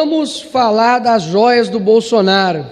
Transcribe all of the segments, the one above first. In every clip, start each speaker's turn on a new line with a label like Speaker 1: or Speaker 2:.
Speaker 1: Vamos falar das joias do Bolsonaro.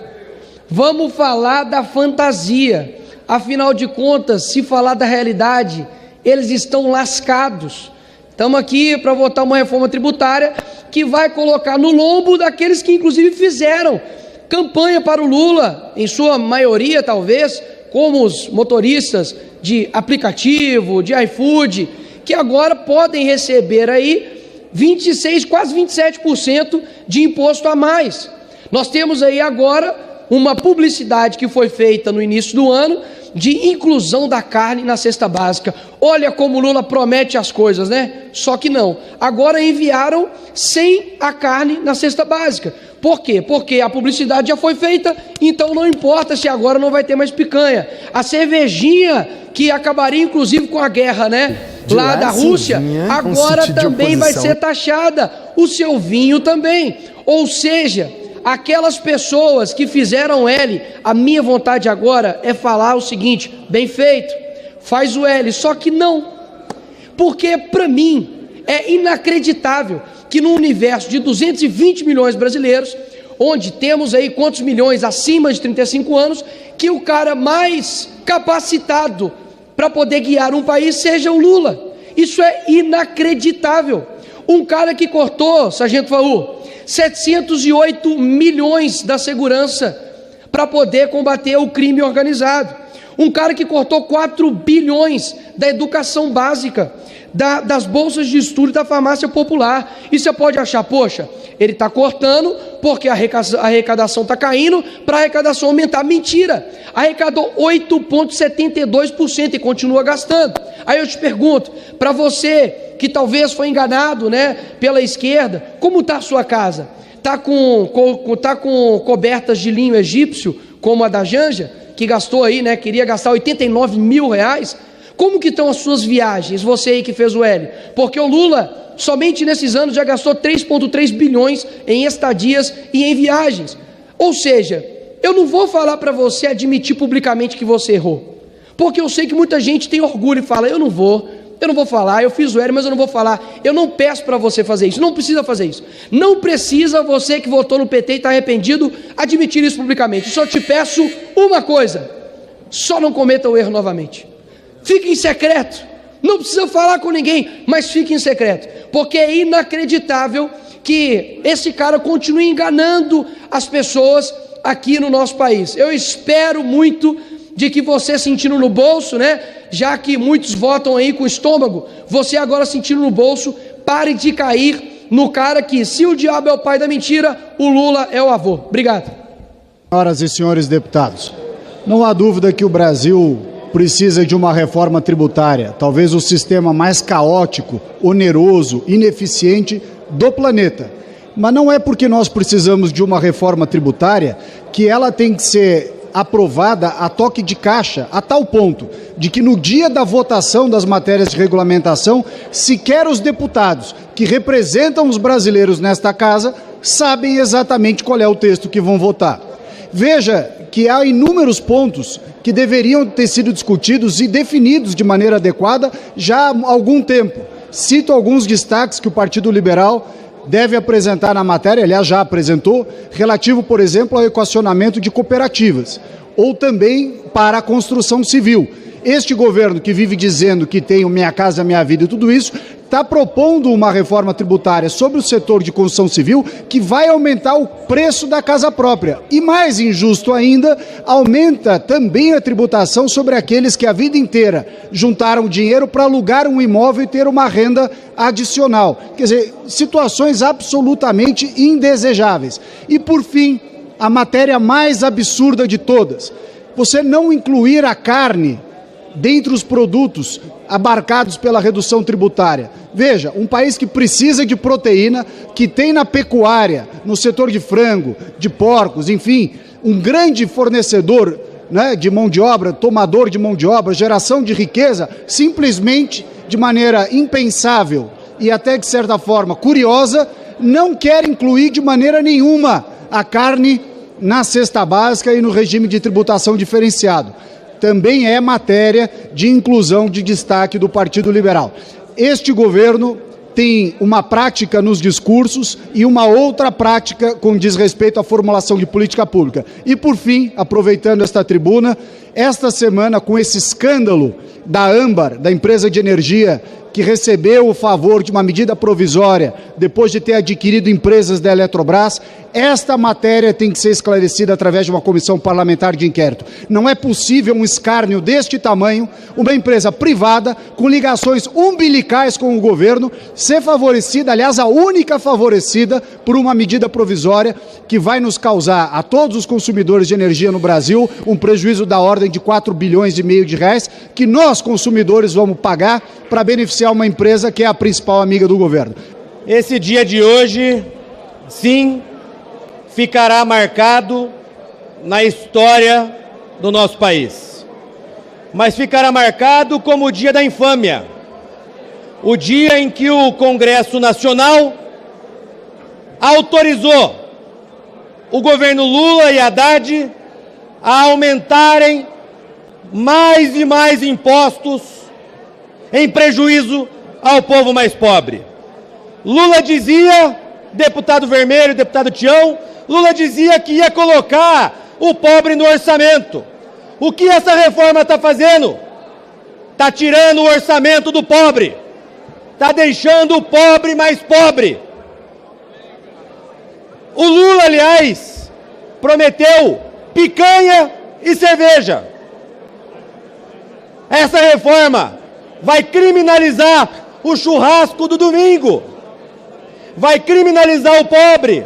Speaker 1: Vamos falar da fantasia. Afinal de contas, se falar da realidade, eles estão lascados. Estamos aqui para votar uma reforma tributária que vai colocar no lombo daqueles que inclusive fizeram campanha para o Lula, em sua maioria talvez, como os motoristas de aplicativo, de iFood, que agora podem receber aí 26, quase 27% de imposto a mais. Nós temos aí agora uma publicidade que foi feita no início do ano de inclusão da carne na cesta básica. Olha como o Lula promete as coisas, né? Só que não. Agora enviaram sem a carne na cesta básica. Por quê? Porque a publicidade já foi feita, então não importa se agora não vai ter mais picanha. A cervejinha, que acabaria inclusive com a guerra, né? Lá da Rússia, agora também vai ser taxada. O seu vinho também. Ou seja, aquelas pessoas que fizeram L, a minha vontade agora é falar o seguinte: bem feito, faz o L, só que não. Porque para mim é inacreditável que no universo de 220 milhões de brasileiros, onde temos aí quantos milhões acima de 35 anos, que o cara mais capacitado para poder guiar um país seja o Lula. Isso é inacreditável. Um cara que cortou, Sargento Faú, 708 milhões da segurança para poder combater o crime organizado. Um cara que cortou 4 bilhões da educação básica, das bolsas de estudo da farmácia popular. E você pode achar, poxa, ele está cortando porque a arrecadação está caindo para a arrecadação aumentar. Mentira! Arrecadou 8,72% e continua gastando. Aí eu te pergunto, para você que talvez foi enganado, né, pela esquerda, como está a sua casa? Está com cobertas de linho egípcio, como a da Janja, que gastou aí, né, queria gastar 89 mil reais? Como que estão as suas viagens, você aí que fez o L? Porque o Lula, somente nesses anos, já gastou 3,3 bilhões em estadias e em viagens. Ou seja, eu não vou falar para você admitir publicamente que você errou, porque eu sei que muita gente tem orgulho e fala: eu não vou falar, eu fiz o L, mas eu não vou falar. Eu não peço para você fazer isso, não precisa fazer isso. Não precisa você que votou no PT e está arrependido admitir isso publicamente. Só te peço uma coisa: só não cometa o erro novamente. Fique em secreto, não precisa falar com ninguém, mas fique em secreto, porque é inacreditável que esse cara continue enganando as pessoas aqui no nosso país. Eu espero muito de que você, sentindo no bolso, né, já que muitos votam aí com o estômago, você agora sentindo no bolso, pare de cair no cara que, se o diabo é o pai da mentira, o Lula é o avô. Obrigado.
Speaker 2: Senhoras e senhores deputados, não há dúvida que o Brasil precisa de uma reforma tributária, talvez o sistema mais caótico, oneroso, ineficiente do planeta. Mas não é porque nós precisamos de uma reforma tributária que ela tem que ser aprovada a toque de caixa, a tal ponto de que no dia da votação das matérias de regulamentação, sequer os deputados que representam os brasileiros nesta casa sabem exatamente qual é o texto que vão votar. Veja que há inúmeros pontos que deveriam ter sido discutidos e definidos de maneira adequada já há algum tempo. Cito alguns destaques que o Partido Liberal deve apresentar na matéria, aliás já apresentou, relativo, por exemplo, ao equacionamento de cooperativas, ou também para a construção civil. Este governo que vive dizendo que tem o Minha Casa Minha Vida e tudo isso, está propondo uma reforma tributária sobre o setor de construção civil que vai aumentar o preço da casa própria. E mais injusto ainda, aumenta também a tributação sobre aqueles que a vida inteira juntaram dinheiro para alugar um imóvel e ter uma renda adicional. Quer dizer, situações absolutamente indesejáveis. E por fim, a matéria mais absurda de todas: você não incluir a carne dentre os produtos abarcados pela redução tributária. Veja, um país que precisa de proteína, que tem na pecuária, no setor de frango, de porcos, enfim, um grande fornecedor, né, de mão de obra, tomador de mão de obra, geração de riqueza, simplesmente, de maneira impensável e até de certa forma curiosa, não quer incluir de maneira nenhuma a carne na cesta básica e no regime de tributação diferenciado. Também é matéria de inclusão de destaque do Partido Liberal. Este governo tem uma prática nos discursos e uma outra prática com diz respeito à formulação de política pública. E, por fim, aproveitando esta tribuna, esta semana, com esse escândalo da Âmbar, da empresa de energia, que recebeu o favor de uma medida provisória depois de ter adquirido empresas da Eletrobras, esta matéria tem que ser esclarecida através de uma comissão parlamentar de inquérito. Não é possível um escárnio deste tamanho, uma empresa privada com ligações umbilicais com o governo, ser favorecida, aliás, a única favorecida por uma medida provisória que vai nos causar, a todos os consumidores de energia no Brasil, um prejuízo da ordem de 4,5 bilhões de reais, que nós, consumidores, vamos pagar para beneficiar uma empresa que é a principal amiga do governo.
Speaker 3: Esse dia de hoje, sim, ficará marcado na história do nosso país. Mas ficará marcado como o dia da infâmia. O dia em que o Congresso Nacional autorizou o governo Lula e Haddad a aumentarem mais e mais impostos em prejuízo ao povo mais pobre. Lula dizia, deputado Vermelho, deputado Tião, Lula dizia que ia colocar o pobre no orçamento. O que essa reforma está fazendo? Está tirando o orçamento do pobre. Está deixando o pobre mais pobre. O Lula, aliás, prometeu picanha e cerveja. Essa reforma vai criminalizar o churrasco do domingo. Vai criminalizar o pobre.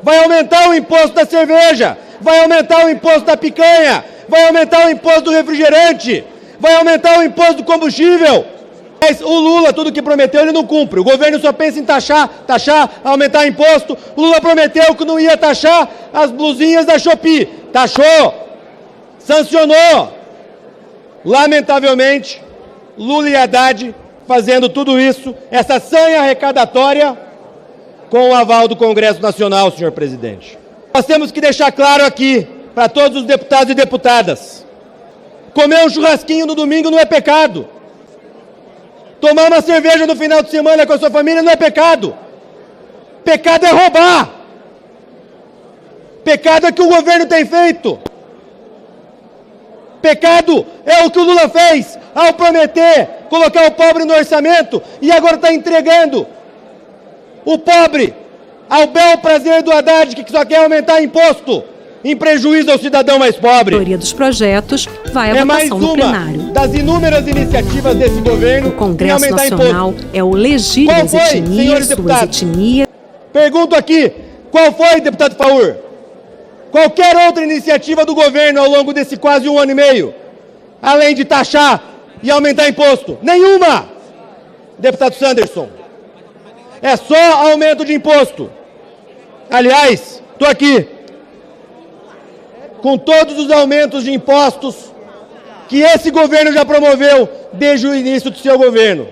Speaker 3: Vai aumentar o imposto da cerveja. Vai aumentar o imposto da picanha. Vai aumentar o imposto do refrigerante. Vai aumentar o imposto do combustível. Mas o Lula, tudo que prometeu, ele não cumpre. O governo só pensa em taxar, aumentar imposto. O Lula prometeu que não ia taxar as blusinhas da Shopee. Taxou. Sancionou. Lamentavelmente, Lula e Haddad fazendo tudo isso, essa sanha arrecadatória, com o aval do Congresso Nacional, senhor presidente. Nós temos que deixar claro aqui, para todos os deputados e deputadas, comer um churrasquinho no domingo não é pecado. Tomar uma cerveja no final de semana com a sua família não é pecado. Pecado é roubar. Pecado é o que o governo tem feito. Pecado é o que o Lula fez ao prometer colocar o pobre no orçamento e agora está entregando o pobre ao bel prazer do Haddad, que só quer aumentar imposto em prejuízo ao cidadão mais pobre.
Speaker 4: A maioria dos projetos vai à votação no plenário.
Speaker 3: Das inúmeras iniciativas desse governo
Speaker 4: o Congresso Nacional
Speaker 3: imposto.
Speaker 4: É o legítimo das etnias, suas etnias.
Speaker 3: Pergunto aqui, qual foi, deputado Faur? Qualquer outra iniciativa do governo ao longo desse quase 1 ano e meio, além de taxar e aumentar imposto? Nenhuma! Deputado Sanderson. É só aumento de imposto. Aliás, estou aqui com todos os aumentos de impostos que esse governo já promoveu desde o início do seu governo.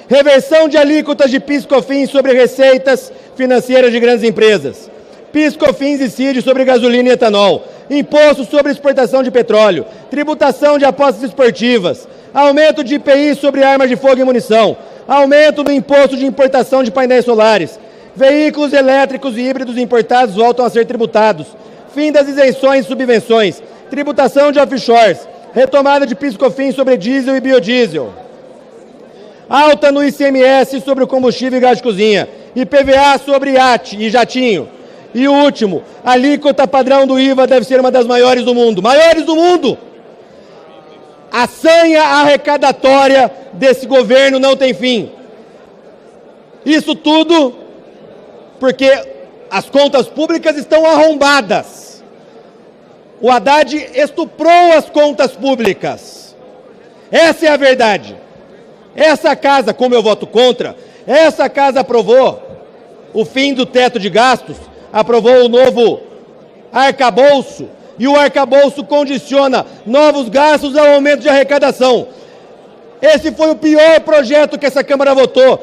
Speaker 3: Reversão de alíquotas de PIS/COFINS sobre receitas financeiras de grandes empresas. PIS/COFINS e CID sobre gasolina e etanol. Imposto sobre exportação de petróleo. Tributação de apostas esportivas. Aumento de IPI sobre armas de fogo e munição. Aumento do imposto de importação de painéis solares. Veículos elétricos e híbridos importados voltam a ser tributados. Fim das isenções e subvenções. Tributação de offshores. Retomada de PIS/COFINS sobre diesel e biodiesel. Alta no ICMS sobre o combustível e gás de cozinha. IPVA sobre iate e jatinho. E o último, a alíquota padrão do IVA deve ser uma das maiores do mundo. Maiores do mundo! A sanha arrecadatória desse governo não tem fim. Isso tudo porque as contas públicas estão arrombadas. O Haddad estuprou as contas públicas. Essa é a verdade. Essa casa, como eu voto contra, essa casa aprovou o fim do teto de gastos, aprovou o novo arcabouço, e o arcabouço condiciona novos gastos ao aumento de arrecadação. Esse foi o pior projeto que essa Câmara votou,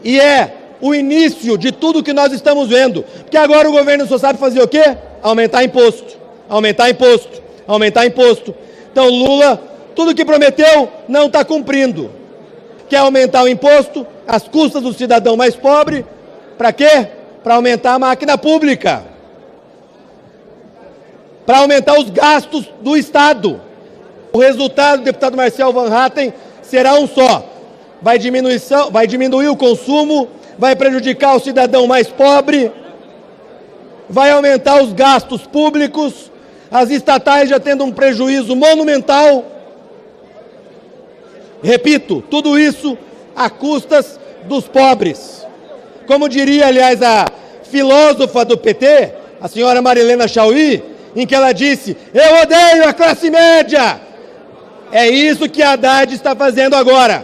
Speaker 3: e é o início de tudo que nós estamos vendo, porque agora o governo só sabe fazer o quê? Aumentar imposto, aumentar imposto, aumentar imposto. Então Lula, tudo que prometeu, não está cumprindo. Quer aumentar o imposto, às custas do cidadão mais pobre. Para quê? Para aumentar a máquina pública. Para aumentar os gastos do Estado. O resultado, deputado Marcel Van Hatten, será um só. Vai diminuir o consumo, vai prejudicar o cidadão mais pobre, vai aumentar os gastos públicos, as estatais já tendo um prejuízo monumental. Repito, tudo isso a custas dos pobres. Como diria, aliás, a filósofa do PT, a senhora Marilena Chauí, em que ela disse: eu odeio a classe média. É isso que a Haddad está fazendo agora.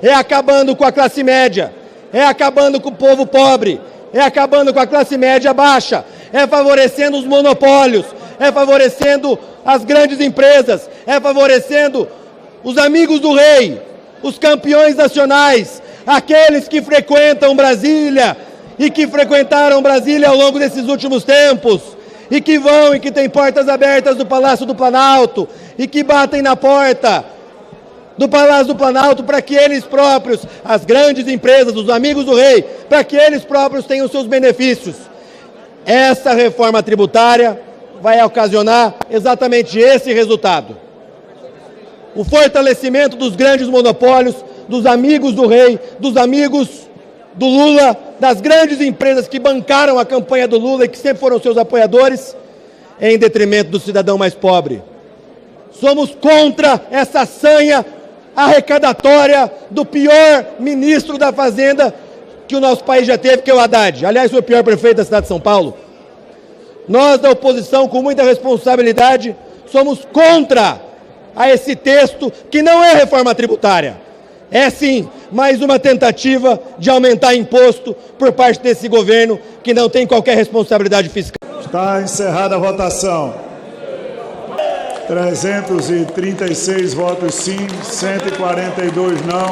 Speaker 3: É acabando com a classe média, é acabando com o povo pobre, é acabando com a classe média baixa, é favorecendo os monopólios, é favorecendo as grandes empresas, é favorecendo os amigos do rei, os campeões nacionais, aqueles que frequentam Brasília e que frequentaram Brasília ao longo desses últimos tempos, e que vão e que têm portas abertas do Palácio do Planalto, e que batem na porta do Palácio do Planalto para que eles próprios, as grandes empresas, os amigos do rei, para que eles próprios tenham seus benefícios. Essa reforma tributária vai ocasionar exatamente esse resultado. O fortalecimento dos grandes monopólios, dos amigos do rei, dos amigos do Lula, das grandes empresas que bancaram a campanha do Lula e que sempre foram seus apoiadores, em detrimento do cidadão mais pobre. Somos contra essa sanha arrecadatória do pior ministro da Fazenda que o nosso país já teve, que é o Haddad. Aliás, foi o pior prefeito da cidade de São Paulo. Nós, da oposição, com muita responsabilidade, somos contra a esse texto, que não é reforma tributária. É sim mais uma tentativa de aumentar imposto por parte desse governo que não tem qualquer responsabilidade fiscal.
Speaker 5: Está encerrada a votação. 336 votos sim, 142 não,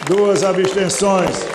Speaker 5: 2 abstenções.